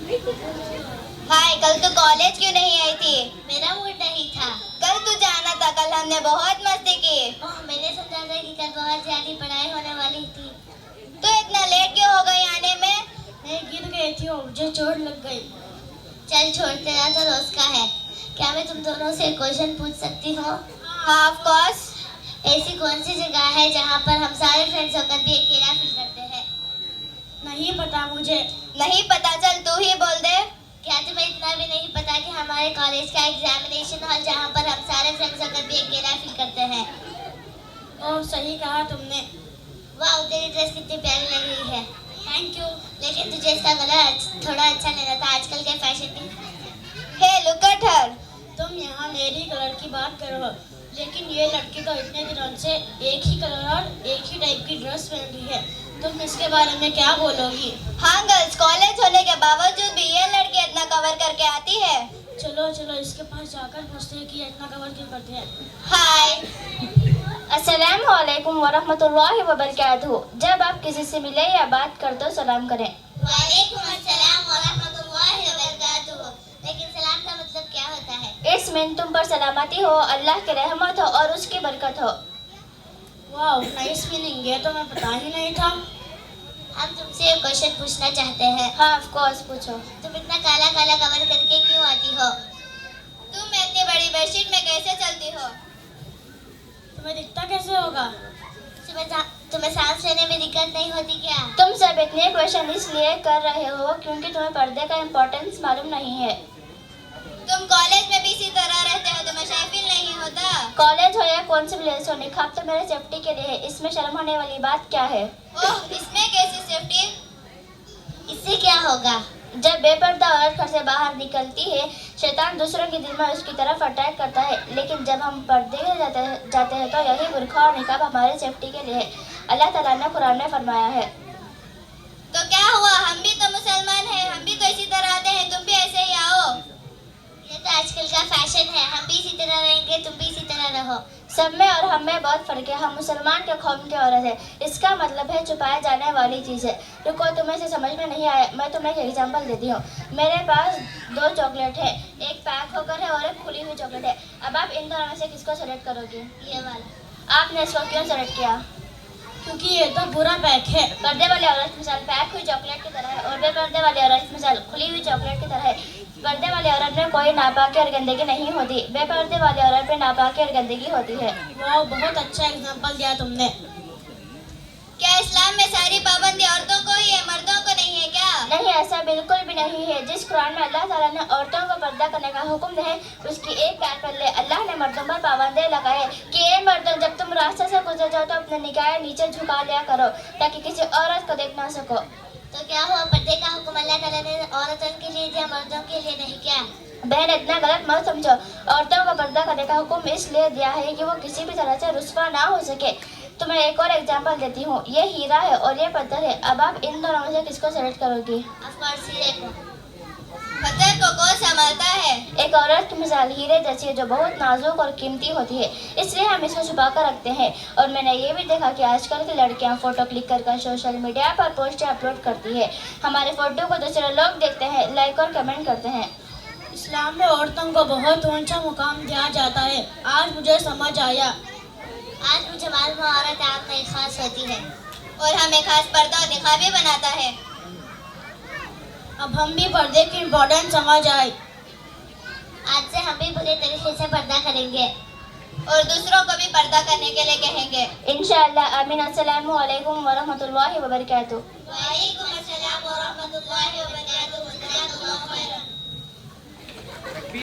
हाय, कल तू कॉलेज क्यों नहीं आई थी? मेरा मूड नहीं था। कल तुझे आना था, कल हमने बहुत मस्ती की। ओह, मैंने समझा था कि कल बहुत ज्यादा पढ़ाई होने वाली थी। तू इतना लेट क्यों हो गई आने में? मैं गिर गई थी और मुझे चोट लग गई। चल छोड़, तेरा तो रोज का है। क्या मैं तुम दोनों से क्वेश्चन पूछ सकती हूँ? हाँ, ऑफ कोर्स। ऐसी कौन सी जगह है जहाँ पर हम सारे फ्रेंड्स होकर भी अकेला फील करते हैं? नहीं पता मुझे। नहीं पता? चल तू ही बोल दे। क्या तुम्हें इतना भी नहीं पता कि हमारे कॉलेज का एग्जामिनेशन हॉल जहाँ पर हम सारे फ्रेंड्स होकर भी अकेला फील करते हैं? ओह, सही कहा तुमने। वाह, तेरी ड्रेस कितनी प्यारी लग रही है। Thank you. लेकिन तुझे इसका कलर थोड़ा अच्छा लेना था, आजकल के फैशन की। Hey look at her. तुम यहाँ मेरी कलर की बात करो, लेकिन ये लड़की तो इतने दिनों से एक ही कलर और एक ही टाइप की ड्रेस पहन रही है। तुम इसके बारे में क्या बोलोगी? हाँ गर्ल्स, कॉलेज होने के बावजूद भी ये लड़की इतना कवर करके आती है। चलो चलो, इसके पास जाकर पूछते हैं कि इतना कवर क्यों करते हैं। हाय। अस्सलाम वालेकुम वरहमतुल्लाहि वबरकातुहू। जब आप किसी से मिले या बात करते हो सलाम करें। वालेकुम अस्सलाम वरहमतुल्लाहि वबरकातुहू। लेकिन सलाम का मतलब क्या होता है? इट्स मीन तुम पर सलामती हो, अल्लाह की रहमत हो और उसकी बरकत हो। वाह, नाइस मीनिंग। ये तो मैं पता ही नहीं था। हम तुमसे एक क्वेश्चन पूछना चाहते हैं। हाँ, ऑफ कोर्स, पूछो। तुम इतना काला काला कवर करके क्यों आती हो? तुम इतनी बड़ी बेडशीट में कैसे चलती हो? तुम्हें दिखता कैसे होगा? तुम्हें सांस लेने में दिक्कत नहीं होती क्या? तुम सब इतने क्वेश्चन इसलिए कर रहे हो क्योंकि तुम्हें पर्दे का इम्पोर्टेंस मालूम नहीं है। तुम कॉलेज में भी इसी तरह रहते हो, तुम्हें शर्म फील नहीं होता? कॉलेज हो या कौन सी प्लेस हो, निकाब तो मेरे सेफ्टी के लिए है। इसमें शर्म होने वाली बात क्या है? ओह, इसमें कैसी सेफ्टी? इससे क्या होगा? जब बेपर्दा औरत घर से बाहर निकलती है, शैतान दूसरों के दिल में उसकी तरफ अटैक करता है। लेकिन जब हम पर्दे के जाते हैं तो यही बुर्का और निकाब हमारे सेफ्टी के लिए है। अल्लाह ताला ने कुरान में फरमाया है। तो क्या हुआ, हम भी तो मुसलमान हैं, हम भी तो इसी तरह आते हैं, तुम भी ऐसे ही आओ। ये तो आजकल का फैशन है। हम भी इसी तरह रहेंगे, तुम भी इसी तरह रहो। सब में और हम में बहुत फर्क है। हम मुसलमान के कौम की औरत है, इसका मतलब है छुपाए जाने वाली चीज़ है। रुको, तुम्हें से समझ में नहीं आया, मैं तुम्हें एक एग्जांपल देती हूँ। मेरे पास 2 चॉकलेट है, एक पैक होकर है और एक खुली हुई चॉकलेट है। अब आप इन दोनों में से किसको सेलेक्ट करोगे? ये वाला। आपने इसको क्यों सेलेक्ट किया? क्योंकि ये तो बुरा पैक है। पर्दे वाली औरत मिसाल पैक हुई चॉकलेट की तरह है और बेपर्दे वाली औरत मिसाल खुली हुई चॉकलेट की तरह है। पर्दे वाली औरत में कोई नापाकी और गंदगी नहीं होती, बेपर्दे वाली औरत में नापाकी और गंदगी होती है। वाह, बहुत अच्छा एग्जांपल दिया तुमने। क्या इस्लाम में सारी पाबंदी औरतों को ही है, मर्दों को नहीं है क्या? नहीं, ऐसा बिल्कुल भी नहीं है। जिस कुरान में अल्लाह ताला ने औरतों को पर्दा करने का हुक्म है, उसकी एक कार पहले अल्लाह ने मर्दों पर पाबंदी लगाए कि ए मर्दों, जब तुम रास्ते से गुजर जाओ तो अपने निगाह नीचे झुका लिया करो ताकि किसी औरत को देख ना सको। तो क्या हुआ, पर्दे का हुक्म अल्लाह ताला ने औरतों के लिए दिया, मर्दों के लिए नहीं क्या? बहन, इतना गलत मत समझो। औरतों को पर्दा करने का हुक्म इसलिए दिया है कि वो किसी भी तरह से रुस्वा ना हो सके। तो मैं एक और एग्जांपल देती हूँ। ये हीरा है और ये पत्थर है। अब आप इन दोनों में से किसको सेलेक्ट करोगी? ऑफ कोर्स हीरे को। पत्थर को कौन संभालता है? एक औरत की मिसाल हीरे जैसी है जो बहुत नाजुक और कीमती होती है, इसलिए हम इसको छुपा कर रखते हैं। और मैंने ये भी देखा कि आजकल की लड़कियां फोटो क्लिक कर सोशल मीडिया पर पोस्ट अपलोड करती है। हमारे फोटो को दूसरे लोग देखते हैं, लाइक और कमेंट करते हैं। इस्लाम में औरतों को बहुत ऊंचा मुकाम दिया जाता है। आज मुझे समझ आया। आज मुझे मालूम है औरत आप में खास होती है और हमें खास पर्दा और निकाब भी बनाता है। अब हम भी पर्दे की इम्पोर्टेंस समझ आए। आज से हम भी पूरे तरीके से पर्दा करेंगे और दूसरों को भी पर्दा करने के लिए कहेंगे। इंशाअल्लाह। आमीन। अस्सलामु अलैकुम वरहमतुल्लाहि वबरकातुहू। वालेकुम